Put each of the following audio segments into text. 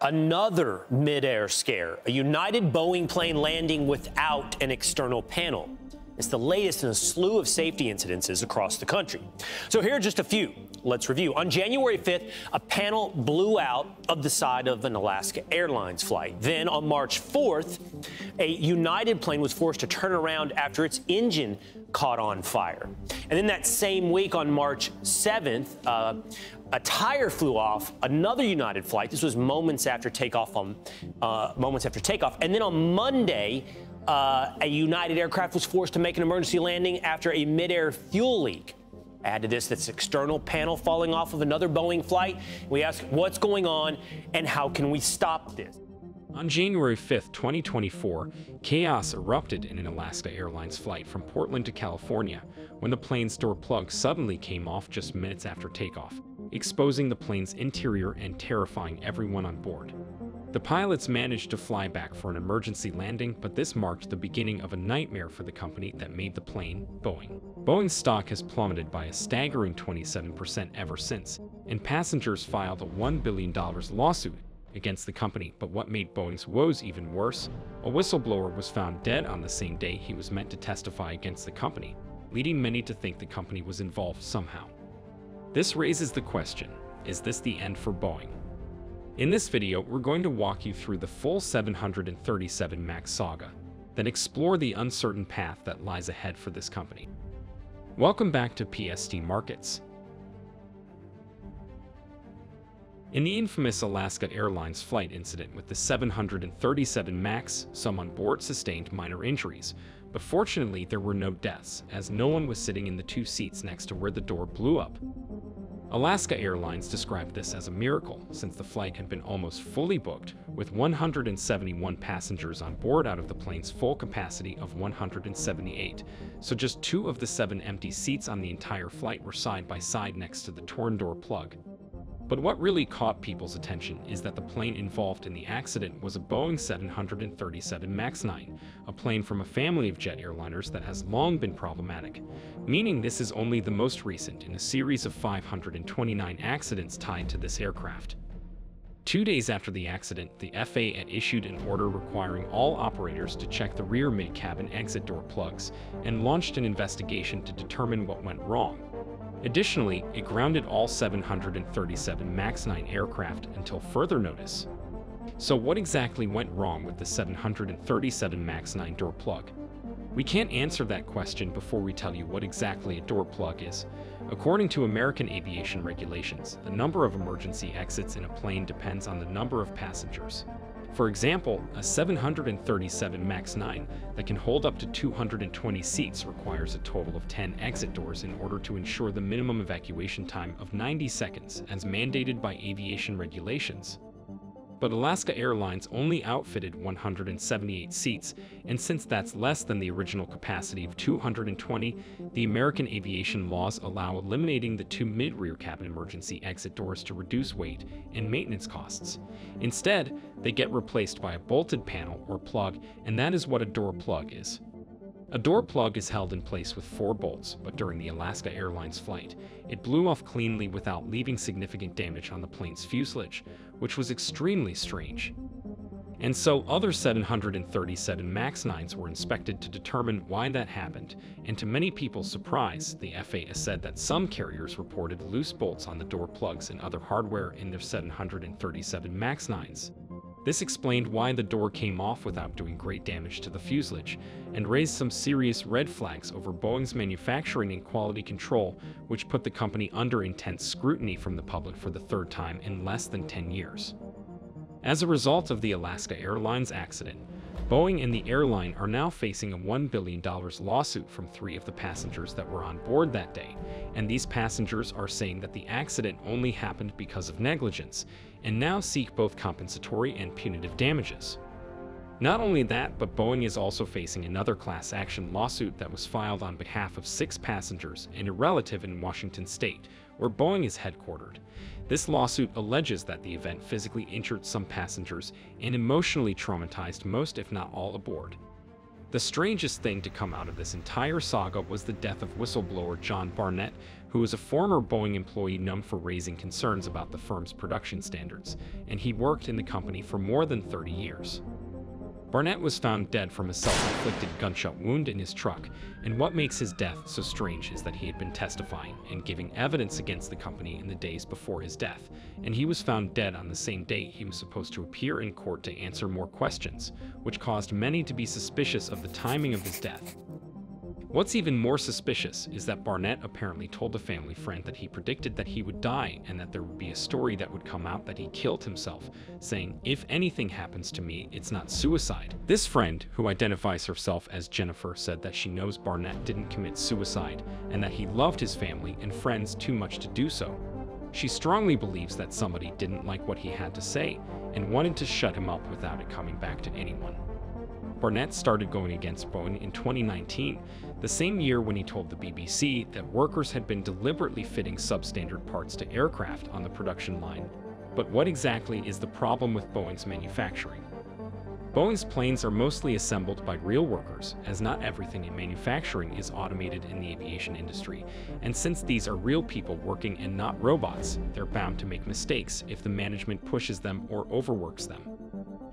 Another mid-air scare, a United Boeing plane landing without an external panel. It's the latest in a slew of safety incidences across the country. So here are just a few. Let's review. On January 5th, a panel blew out of the side of an Alaska Airlines flight. Then on March 4th, a United plane was forced to turn around after its engine caught on fire. And then that same week on March 7th, a tire flew off another United flight. This was moments after takeoff. And then on Monday, a United aircraft was forced to make an emergency landing after a mid-air fuel leak. Add to this external panel falling off of another Boeing flight. We ask what's going on and how can we stop this? On January 5, 2024, chaos erupted in an Alaska Airlines flight from Portland to California when the plane's door plug suddenly came off just minutes after takeoff, exposing the plane's interior and terrifying everyone on board. The pilots managed to fly back for an emergency landing, but this marked the beginning of a nightmare for the company that made the plane, Boeing. Boeing's stock has plummeted by a staggering 27% ever since, and passengers filed a $1 billion lawsuit against the company. But what made Boeing's woes even worse? A whistleblower was found dead on the same day he was meant to testify against the company, leading many to think the company was involved somehow. This raises the question, is this the end for Boeing? In this video, we're going to walk you through the full 737 MAX saga, then explore the uncertain path that lies ahead for this company. Welcome back to PST Markets. In the infamous Alaska Airlines flight incident with the 737 MAX, some on board sustained minor injuries, but fortunately there were no deaths, as no one was sitting in the two seats next to where the door blew up. Alaska Airlines described this as a miracle, since the flight had been almost fully booked, with 171 passengers on board out of the plane's full capacity of 178, so just 2 of the 7 empty seats on the entire flight were side by side next to the torn door plug. But what really caught people's attention is that the plane involved in the accident was a Boeing 737 MAX 9, a plane from a family of jet airliners that has long been problematic, meaning this is only the most recent in a series of 529 accidents tied to this aircraft. 2 days after the accident, the FAA had issued an order requiring all operators to check the rear mid-cabin exit door plugs and launched an investigation to determine what went wrong. Additionally, it grounded all 737 MAX 9 aircraft until further notice. So what exactly went wrong with the 737 MAX 9 door plug? We can't answer that question before we tell you what exactly a door plug is. According to American aviation regulations, the number of emergency exits in a plane depends on the number of passengers. For example, a 737 MAX 9 that can hold up to 220 seats requires a total of 10 exit doors in order to ensure the minimum evacuation time of 90 seconds as mandated by aviation regulations. But Alaska Airlines only outfitted 178 seats, and since that's less than the original capacity of 220, the American aviation laws allow eliminating the 2 mid-rear cabin emergency exit doors to reduce weight and maintenance costs. Instead, they get replaced by a bolted panel or plug, and that is what a door plug is. A door plug is held in place with 4 bolts, but during the Alaska Airlines flight, it blew off cleanly without leaving significant damage on the plane's fuselage, which was extremely strange. And so other 737 MAX 9s were inspected to determine why that happened, and to many people's surprise, the FAA said that some carriers reported loose bolts on the door plugs and other hardware in their 737 MAX 9s. This explained why the door came off without doing great damage to the fuselage, and raised some serious red flags over Boeing's manufacturing and quality control, which put the company under intense scrutiny from the public for the 3rd time in less than 10 years. As a result of the Alaska Airlines accident, Boeing and the airline are now facing a $1 billion lawsuit from 3 of the passengers that were on board that day, and these passengers are saying that the accident only happened because of negligence, and now seek both compensatory and punitive damages. Not only that, but Boeing is also facing another class action lawsuit that was filed on behalf of 6 passengers and a relative in Washington state, where Boeing is headquartered. This lawsuit alleges that the event physically injured some passengers and emotionally traumatized most if not all aboard. The strangest thing to come out of this entire saga was the death of whistleblower John Barnett, who was a former Boeing employee known for raising concerns about the firm's production standards, and he worked in the company for more than 30 years. Barnett was found dead from a self-inflicted gunshot wound in his truck, and what makes his death so strange is that he had been testifying and giving evidence against the company in the days before his death, and he was found dead on the same day he was supposed to appear in court to answer more questions, which caused many to be suspicious of the timing of his death. What's even more suspicious is that Barnett apparently told a family friend that he predicted that he would die and that there would be a story that would come out that he killed himself, saying, "If anything happens to me, it's not suicide." This friend, who identifies herself as Jennifer, said that she knows Barnett didn't commit suicide and that he loved his family and friends too much to do so. She strongly believes that somebody didn't like what he had to say and wanted to shut him up without it coming back to anyone. Barnett started going against Boeing in 2019, the same year when he told the BBC that workers had been deliberately fitting substandard parts to aircraft on the production line. But what exactly is the problem with Boeing's manufacturing? Boeing's planes are mostly assembled by real workers, as not everything in manufacturing is automated in the aviation industry, and since these are real people working and not robots, they're bound to make mistakes if the management pushes them or overworks them.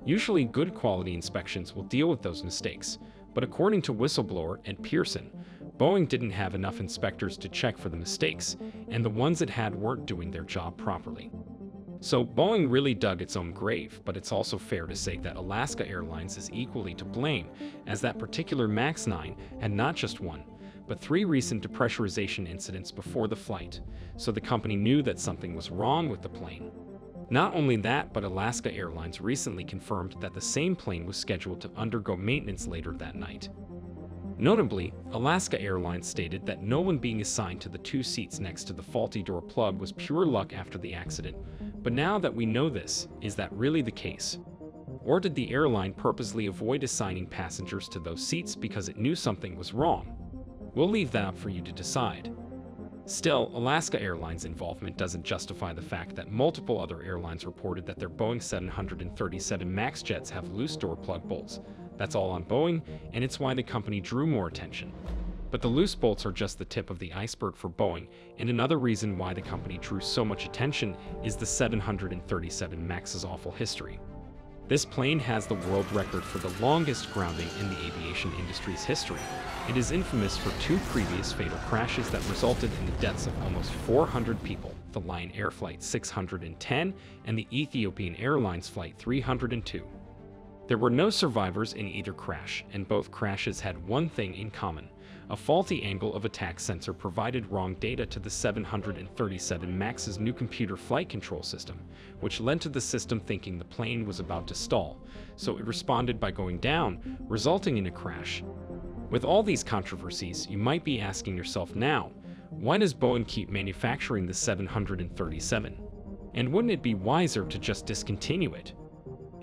Usually, good quality inspections will deal with those mistakes, but according to whistleblower Ed Pearson, Boeing didn't have enough inspectors to check for the mistakes, and the ones it had weren't doing their job properly. So Boeing really dug its own grave, but it's also fair to say that Alaska Airlines is equally to blame, as that particular MAX 9 had not just one, but 3 recent depressurization incidents before the flight, so the company knew that something was wrong with the plane. Not only that, but Alaska Airlines recently confirmed that the same plane was scheduled to undergo maintenance later that night. Notably, Alaska Airlines stated that no one being assigned to the 2 seats next to the faulty door plug was pure luck after the accident. But now that we know this, is that really the case? Or did the airline purposely avoid assigning passengers to those seats because it knew something was wrong? We'll leave that up for you to decide. Still, Alaska Airlines' involvement doesn't justify the fact that multiple other airlines reported that their Boeing 737 MAX jets have loose door plug bolts. That's all on Boeing, and it's why the company drew more attention. But the loose bolts are just the tip of the iceberg for Boeing, and another reason why the company drew so much attention is the 737 MAX's awful history. This plane has the world record for the longest grounding in the aviation industry's history. It is infamous for 2 previous fatal crashes that resulted in the deaths of almost 400 people, the Lion Air Flight 610 and the Ethiopian Airlines Flight 302. There were no survivors in either crash, and both crashes had one thing in common. A faulty angle of attack sensor provided wrong data to the 737 MAX's new computer flight control system, which led to the system thinking the plane was about to stall, so it responded by going down, resulting in a crash. With all these controversies, you might be asking yourself now, why does Boeing keep manufacturing the 737? And wouldn't it be wiser to just discontinue it?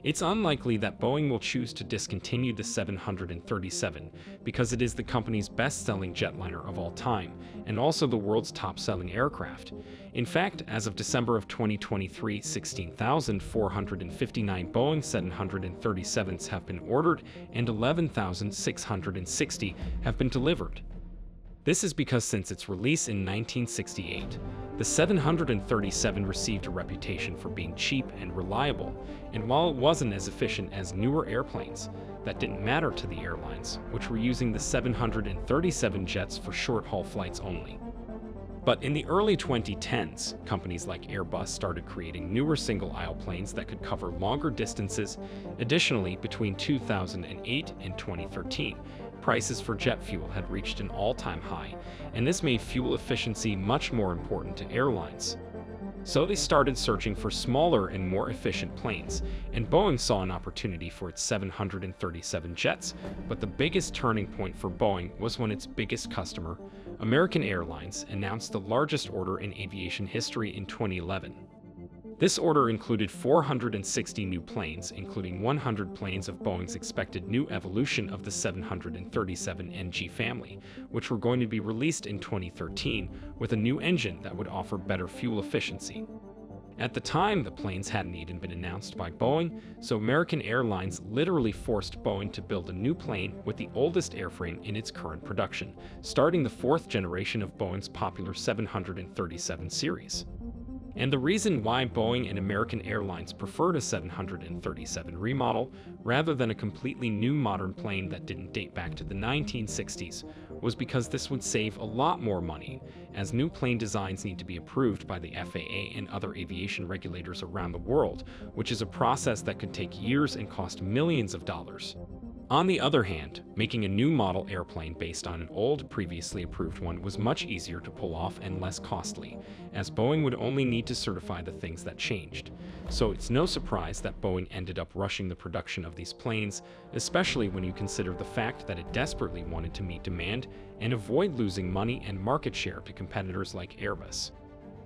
It's unlikely that Boeing will choose to discontinue the 737 because it is the company's best-selling jetliner of all time and also the world's top-selling aircraft. In fact, as of December of 2023, 16,459 Boeing 737s have been ordered and 11,660 have been delivered. This is because since its release in 1968, the 737 received a reputation for being cheap and reliable, and while it wasn't as efficient as newer airplanes, that didn't matter to the airlines, which were using the 737 jets for short-haul flights only. But in the early 2010s, companies like Airbus started creating newer single-aisle planes that could cover longer distances. Additionally, between 2008 and 2013, prices for jet fuel had reached an all-time high, and this made fuel efficiency much more important to airlines. So they started searching for smaller and more efficient planes, and Boeing saw an opportunity for its 737 jets, but the biggest turning point for Boeing was when its biggest customer, American Airlines, announced the largest order in aviation history in 2011. This order included 460 new planes, including 100 planes of Boeing's expected new evolution of the 737 NG family, which were going to be released in 2013 with a new engine that would offer better fuel efficiency. At the time, the planes hadn't even been announced by Boeing, so American Airlines literally forced Boeing to build a new plane with the oldest airframe in its current production, starting the fourth generation of Boeing's popular 737 series. And the reason why Boeing and American Airlines preferred a 737 remodel rather than a completely new modern plane that didn't date back to the 1960s was because this would save a lot more money, as new plane designs need to be approved by the FAA and other aviation regulators around the world, which is a process that could take years and cost millions of dollars. On the other hand, making a new model airplane based on an old, previously approved one was much easier to pull off and less costly, as Boeing would only need to certify the things that changed. So it's no surprise that Boeing ended up rushing the production of these planes, especially when you consider the fact that it desperately wanted to meet demand and avoid losing money and market share to competitors like Airbus.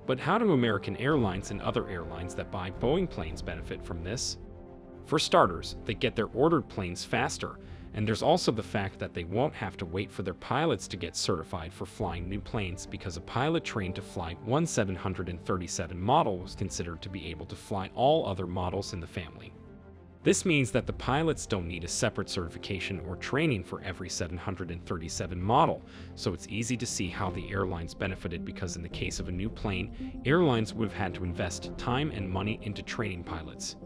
But how do American Airlines and other airlines that buy Boeing planes benefit from this? For starters, they get their ordered planes faster, and there's also the fact that they won't have to wait for their pilots to get certified for flying new planes, because a pilot trained to fly one 737 model was considered to be able to fly all other models in the family. This means that the pilots don't need a separate certification or training for every 737 model, so it's easy to see how the airlines benefited, because in the case of a new plane, airlines would have had to invest time and money into training pilots.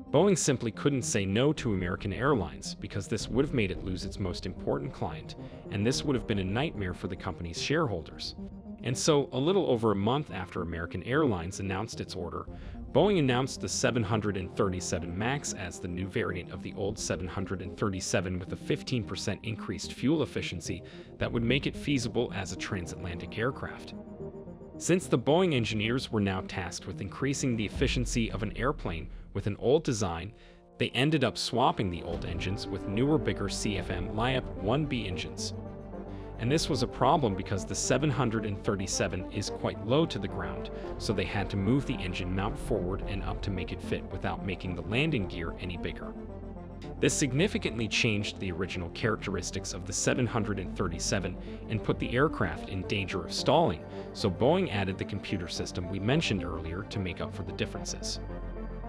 Boeing simply couldn't say no to American Airlines, because this would have made it lose its most important client, and this would have been a nightmare for the company's shareholders. And so, a little over a month after American Airlines announced its order, Boeing announced the 737 MAX as the new variant of the old 737 with a 15% increased fuel efficiency that would make it feasible as a transatlantic aircraft. Since the Boeing engineers were now tasked with increasing the efficiency of an airplane with an old design, they ended up swapping the old engines with newer, bigger CFM LEAP-1B engines. And this was a problem because the 737 is quite low to the ground, so they had to move the engine mount forward and up to make it fit without making the landing gear any bigger. This significantly changed the original characteristics of the 737 and put the aircraft in danger of stalling, so Boeing added the computer system we mentioned earlier to make up for the differences.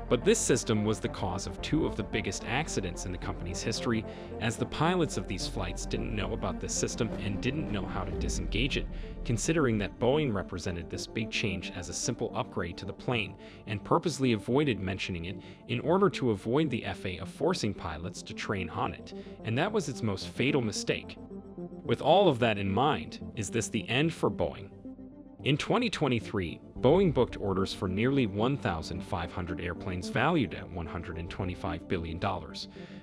But this system was the cause of two of the biggest accidents in the company's history, as the pilots of these flights didn't know about this system and didn't know how to disengage it, considering that Boeing represented this big change as a simple upgrade to the plane and purposely avoided mentioning it in order to avoid the FAA forcing pilots to train on it, and that was its most fatal mistake. With all of that in mind, is this the end for Boeing? In 2023, Boeing booked orders for nearly 1,500 airplanes valued at $125 billion.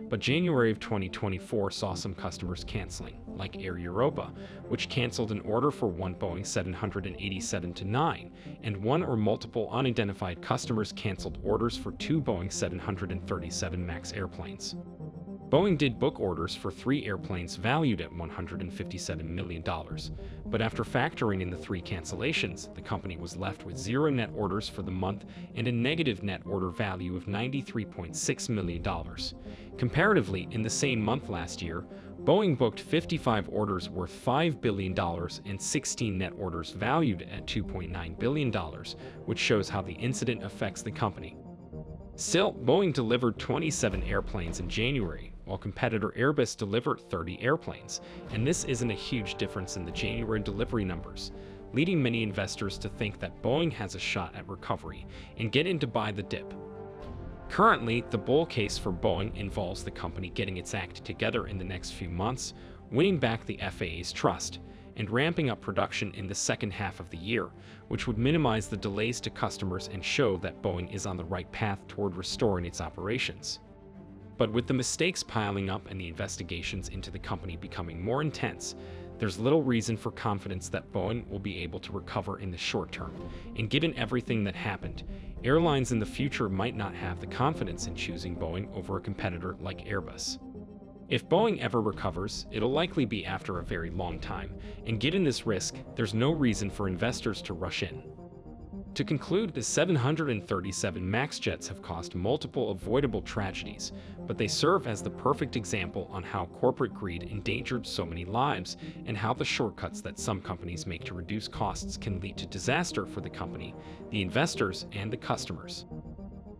But January of 2024 saw some customers canceling, like Air Europa, which canceled an order for one Boeing 787-9, and one or multiple unidentified customers canceled orders for two Boeing 737 MAX airplanes. Boeing did book orders for 3 airplanes valued at $157 million, but after factoring in the 3 cancellations, the company was left with 0 net orders for the month and a negative net order value of $93.6 million. Comparatively, in the same month last year, Boeing booked 55 orders worth $5 billion and 16 net orders valued at $2.9 billion, which shows how the incident affects the company. Still, Boeing delivered 27 airplanes in January, while competitor Airbus delivered 30 airplanes, and this isn't a huge difference in the January delivery numbers, leading many investors to think that Boeing has a shot at recovery and get in to buy the dip. Currently, the bull case for Boeing involves the company getting its act together in the next few months, winning back the FAA's trust, and ramping up production in the second half of the year, which would minimize the delays to customers and show that Boeing is on the right path toward restoring its operations. But with the mistakes piling up and the investigations into the company becoming more intense, there's little reason for confidence that Boeing will be able to recover in the short term. And given everything that happened, airlines in the future might not have the confidence in choosing Boeing over a competitor like Airbus. If Boeing ever recovers, it'll likely be after a very long time, and given this risk, there's no reason for investors to rush in. To conclude, the 737 MAX jets have caused multiple avoidable tragedies, but they serve as the perfect example on how corporate greed endangered so many lives and how the shortcuts that some companies make to reduce costs can lead to disaster for the company, the investors, and the customers.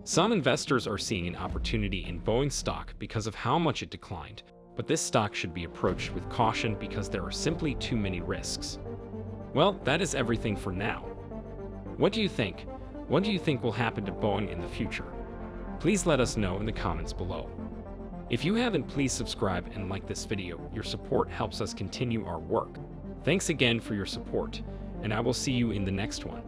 Some investors are seeing an opportunity in Boeing stock because of how much it declined, but this stock should be approached with caution because there are simply too many risks. Well, that is everything for now. What do you think? What do you think will happen to Boeing in the future? Please let us know in the comments below. If you haven't, please subscribe and like this video. Your support helps us continue our work. Thanks again for your support, and I will see you in the next one.